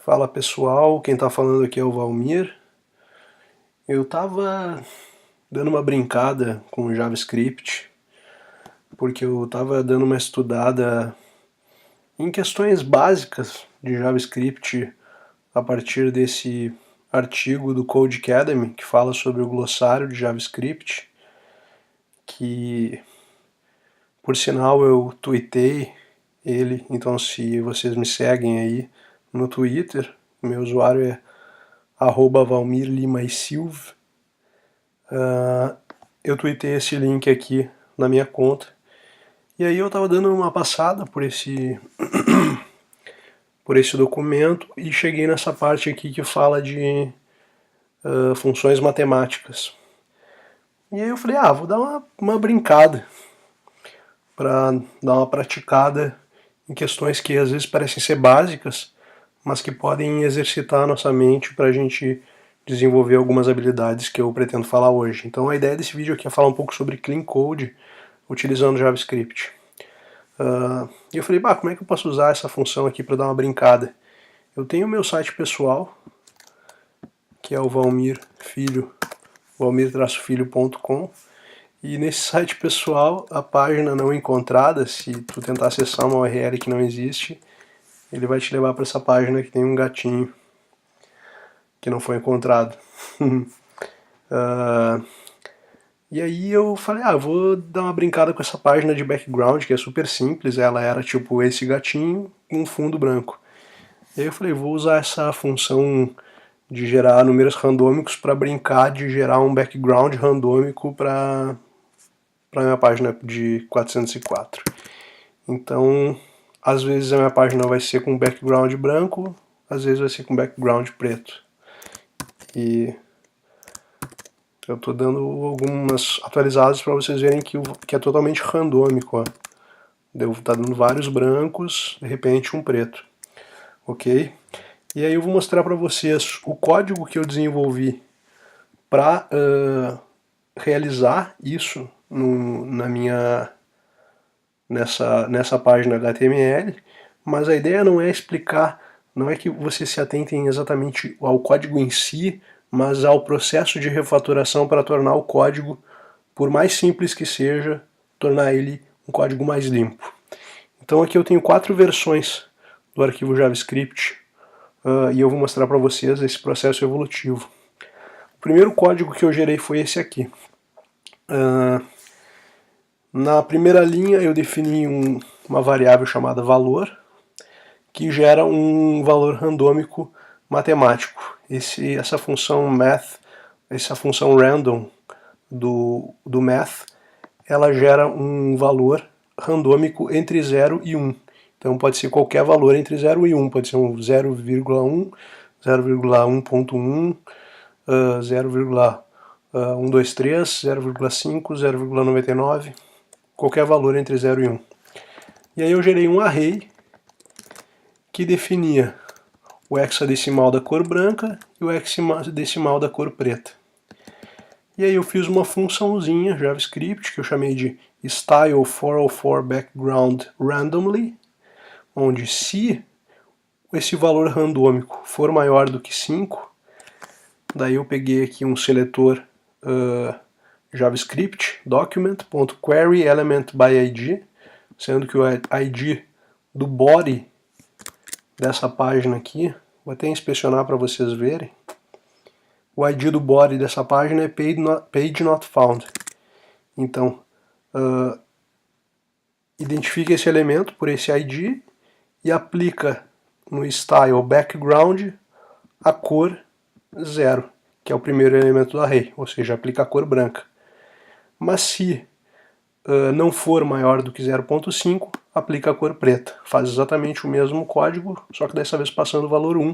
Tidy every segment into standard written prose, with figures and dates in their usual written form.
Fala pessoal, quem está falando aqui é o Valmir. Eu estava dando uma brincada com o JavaScript, porque eu estava dando uma estudada em questões básicas de JavaScript a partir desse artigo do Codecademy que fala sobre o glossário de JavaScript, que por sinal eu tuitei ele, então se vocês me seguem aí no Twitter, meu usuário é @valmirlimaisilva. Eu tuitei esse link aqui na minha conta. E aí eu estava dando uma passada por esse documento e cheguei nessa parte aqui que fala de funções matemáticas. E aí eu falei, vou dar uma brincada para dar uma praticada em questões que às vezes parecem ser básicas, mas que podem exercitar a nossa mente para a gente desenvolver algumas habilidades que eu pretendo falar hoje. Então a ideia desse vídeo aqui é falar um pouco sobre Clean Code utilizando JavaScript. E eu falei, como é que eu posso usar essa função aqui para dar uma brincada? Eu tenho o meu site pessoal, que é o valmir-filho.com, e nesse site pessoal, a página não encontrada, se tu tentar acessar uma URL que não existe, ele vai te levar para essa página que tem um gatinho que não foi encontrado. E aí eu falei, vou dar uma brincada com essa página de background, que é super simples, ela era tipo esse gatinho com um fundo branco. E aí eu falei, vou usar essa função de gerar números randômicos para brincar de gerar um background randômico para minha página de 404. Então, às vezes a minha página vai ser com background branco, às vezes vai ser com background preto. E eu estou dando algumas atualizadas para vocês verem que é totalmente randômico. Ó. Devo estar dando vários brancos, de repente um preto. Ok? E aí eu vou mostrar para vocês o código que eu desenvolvi para realizar isso nessa página HTML, mas a ideia não é explicar, não é que vocês se atentem exatamente ao código em si, mas ao processo de refatoração para tornar o código, por mais simples que seja, tornar ele um código mais limpo. Então aqui eu tenho 4 versões do arquivo JavaScript e eu vou mostrar para vocês esse processo evolutivo. O primeiro código que eu gerei foi esse aqui. Na primeira linha eu defini uma variável chamada valor, que gera um valor randômico matemático. Essa função math, essa função random do math, ela gera um valor randômico entre 0 e 1. Então pode ser qualquer valor entre 0 e 1, pode ser um 0,1, 0,1.1, 0,123, 0,5, 0,99, qualquer valor entre 0 e 1. E aí eu gerei um array que definia o hexadecimal da cor branca e o hexadecimal da cor preta. E aí eu fiz uma funçãozinha JavaScript que eu chamei de style404background_randomly, onde se esse valor randômico for maior do que 5, daí eu peguei aqui um seletor JavaScript document.queryElementById, sendo que o ID do body dessa página aqui, vou até inspecionar para vocês verem, o ID do body dessa página é page not found. Então, identifica esse elemento por esse ID e aplica no style background a cor 0, que é o primeiro elemento do array, ou seja, aplica a cor branca. Mas se não for maior do que 0.5, aplica a cor preta. Faz exatamente o mesmo código, só que dessa vez passando o valor 1,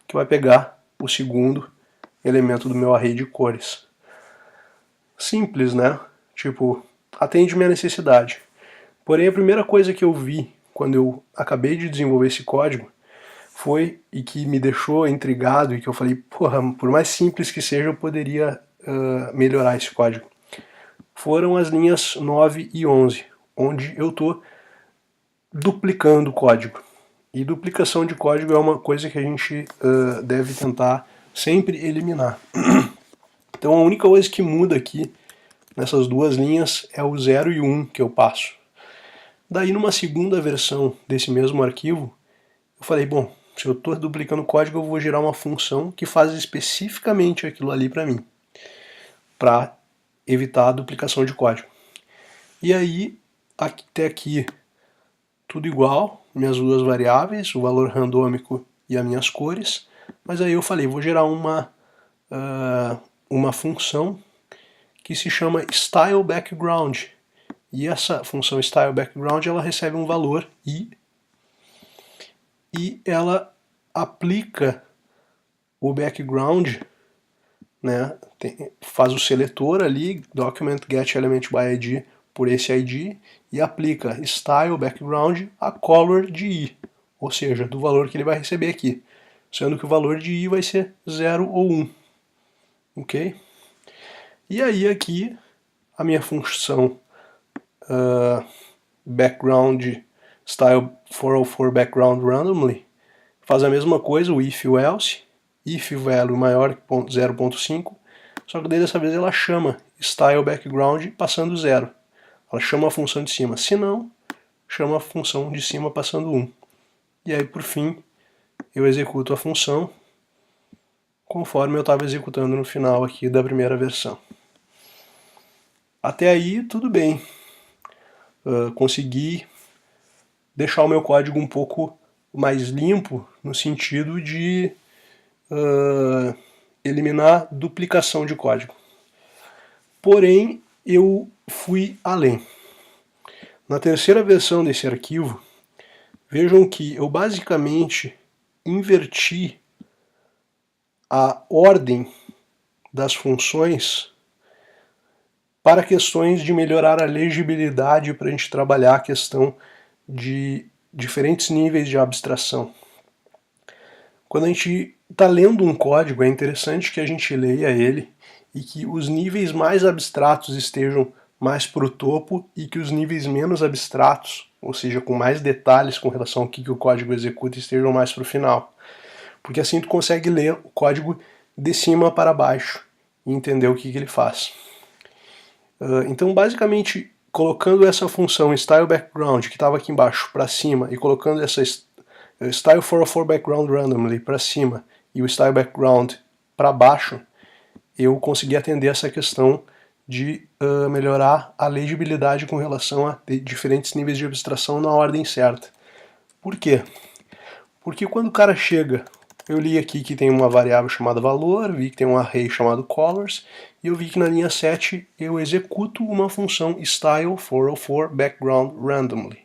que vai pegar o segundo elemento do meu array de cores. Simples, né? Tipo, atende minha necessidade. Porém, a primeira coisa que eu vi quando eu acabei de desenvolver esse código foi, e que me deixou intrigado, e que eu falei, porra, por mais simples que seja, eu poderia melhorar esse código. Foram as linhas 9 e 11, onde eu estou duplicando o código. E duplicação de código é uma coisa que a gente deve tentar sempre eliminar. Então a única coisa que muda aqui nessas duas linhas é o 0 e o 1 que eu passo. Daí numa segunda versão desse mesmo arquivo, eu falei, bom, se eu estou duplicando código, eu vou gerar uma função que faz especificamente aquilo ali para mim, para evitar a duplicação de código. E aí, até aqui, tudo igual, minhas duas variáveis, o valor randômico e as minhas cores, mas aí eu falei, vou gerar uma função que se chama styleBackground. E essa função styleBackground ela recebe um valor i e ela aplica o background, né, faz o seletor ali, document get element by id por esse id e aplica style background a color de i, ou seja, do valor que ele vai receber aqui, sendo que o valor de i vai ser 0 ou 1, ok? E aí aqui a minha função background style 404 background randomly faz a mesma coisa, o if e o else, if value maior que 0.5, só que daí dessa vez ela chama style background passando 0. Ela chama a função de cima, se não, chama a função de cima passando 1. E aí por fim eu executo a função conforme eu estava executando no final aqui da primeira versão. Até aí tudo bem. Consegui deixar o meu código um pouco mais limpo no sentido de eliminar duplicação de código. Porém, eu fui além. Na terceira versão desse arquivo, vejam que eu basicamente inverti a ordem das funções para questões de melhorar a legibilidade para a gente trabalhar a questão de diferentes níveis de abstração. Quando a gente está lendo um código, é interessante que a gente leia ele e que os níveis mais abstratos estejam mais para o topo e que os níveis menos abstratos, ou seja, com mais detalhes com relação ao que o código executa, estejam mais para o final. Porque assim tu consegue ler o código de cima para baixo e entender o que ele faz. Então, basicamente, colocando essa função styleBackground, que estava aqui embaixo, para cima, e colocando essa style404background para cima e o styleBackground para baixo, eu consegui atender essa questão de melhorar a legibilidade com relação a diferentes níveis de abstração na ordem certa. Por quê? Porque quando o cara chega, eu li aqui que tem uma variável chamada valor, vi que tem um array chamado colors, e eu vi que na linha 7 eu executo uma função style404background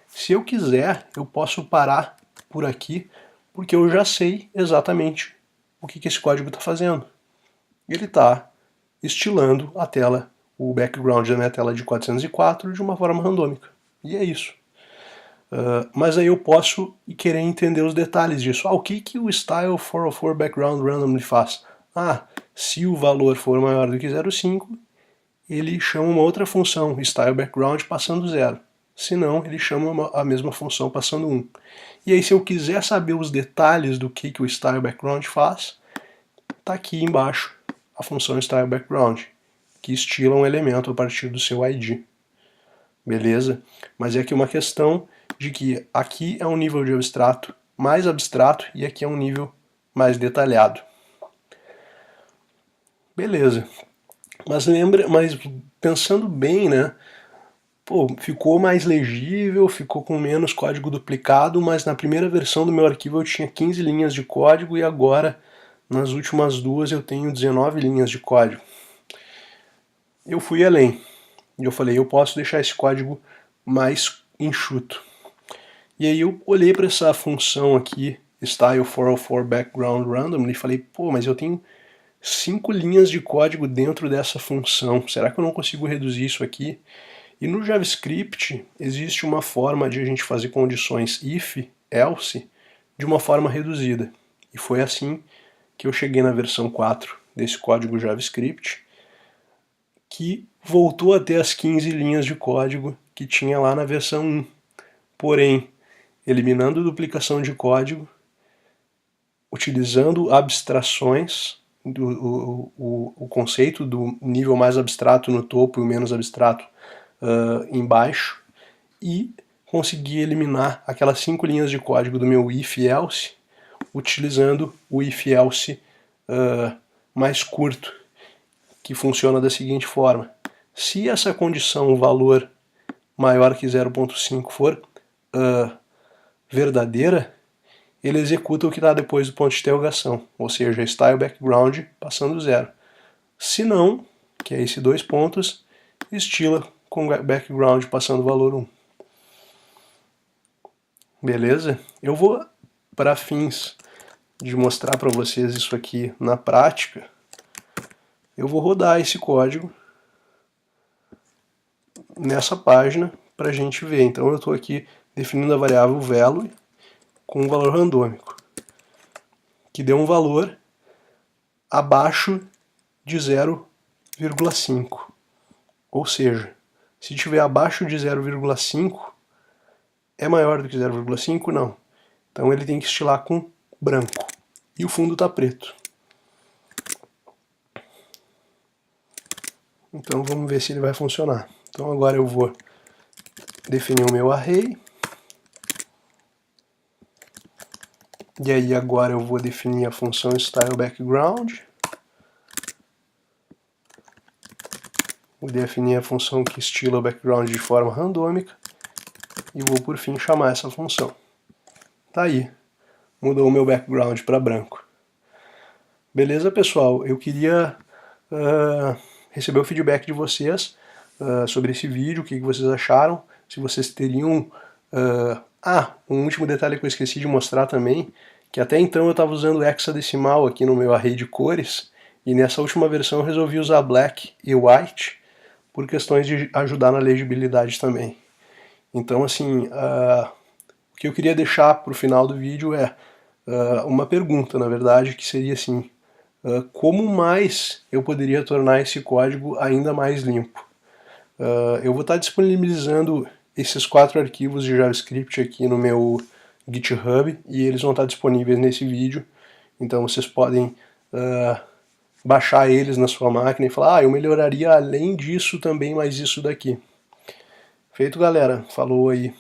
Se eu quiser, eu posso parar por aqui, porque eu já sei exatamente o que esse código está fazendo. Ele está estilando a tela, o background da minha tela de 404 de uma forma randômica. E é isso. Mas aí eu posso querer entender os detalhes disso. O que o style404background faz? Se o valor for maior do que 0,5, ele chama uma outra função, styleBackground, passando 0. Se não, ele chama a mesma função passando 1. E aí se eu quiser saber os detalhes do que o styleBackground faz, está aqui embaixo a função styleBackground, que estila um elemento a partir do seu ID. Beleza? Mas é aqui uma questão de que aqui é um nível de abstrato mais abstrato e aqui é um nível mais detalhado. Beleza. Mas pensando bem, né? Pô, ficou mais legível, ficou com menos código duplicado, mas na primeira versão do meu arquivo eu tinha 15 linhas de código e agora nas últimas duas eu tenho 19 linhas de código. Eu fui além. E eu falei, eu posso deixar esse código mais enxuto. E aí eu olhei para essa função aqui, style404background e falei, pô, mas eu tenho 5 linhas de código dentro dessa função. Será que eu não consigo reduzir isso aqui? E no JavaScript existe uma forma de a gente fazer condições if, else, de uma forma reduzida. E foi assim que eu cheguei na versão 4 desse código JavaScript, que voltou a ter as 15 linhas de código que tinha lá na versão 1. Porém, eliminando duplicação de código, utilizando abstrações, o conceito do nível mais abstrato no topo e o menos abstrato embaixo, e consegui eliminar aquelas 5 linhas de código do meu if-else, utilizando o if-else mais curto, que funciona da seguinte forma: se essa condição valor maior que 0.5 for verdadeira, ele executa o que está depois do ponto de interrogação, ou seja, style background passando 0. Se não, que é esse 2 pontos, estila com background passando valor 1. Beleza? Eu vou, para fins de mostrar para vocês isso aqui na prática, eu vou rodar esse código nessa página para a gente ver. Então eu estou aqui definindo a variável value com um valor randômico, que deu um valor abaixo de 0,5. Ou seja, se tiver abaixo de 0,5, é maior do que 0,5? Não. Então ele tem que estilar com branco. E o fundo está preto. Então vamos ver se ele vai funcionar. Então agora eu vou definir o meu array. E aí agora eu vou definir a função styleBackground. Vou definir a função que estila o background de forma randômica. E vou por fim chamar essa função. Tá aí. Mudou o meu background para branco. Beleza, pessoal? Eu queria receber o feedback de vocês sobre esse vídeo, o que vocês acharam, se vocês teriam... um último detalhe que eu esqueci de mostrar também, que até então eu estava usando hexadecimal aqui no meu array de cores, e nessa última versão eu resolvi usar black e white, por questões de ajudar na legibilidade também. Então, assim, o que eu queria deixar para o final do vídeo é uma pergunta, na verdade, que seria assim: como mais eu poderia tornar esse código ainda mais limpo? Eu vou estar disponibilizando esses 4 arquivos de JavaScript aqui no meu GitHub, e eles vão estar disponíveis nesse vídeo, então vocês podem baixar eles na sua máquina e falar: eu melhoraria além disso também mais isso daqui. Feito, galera. Falou aí.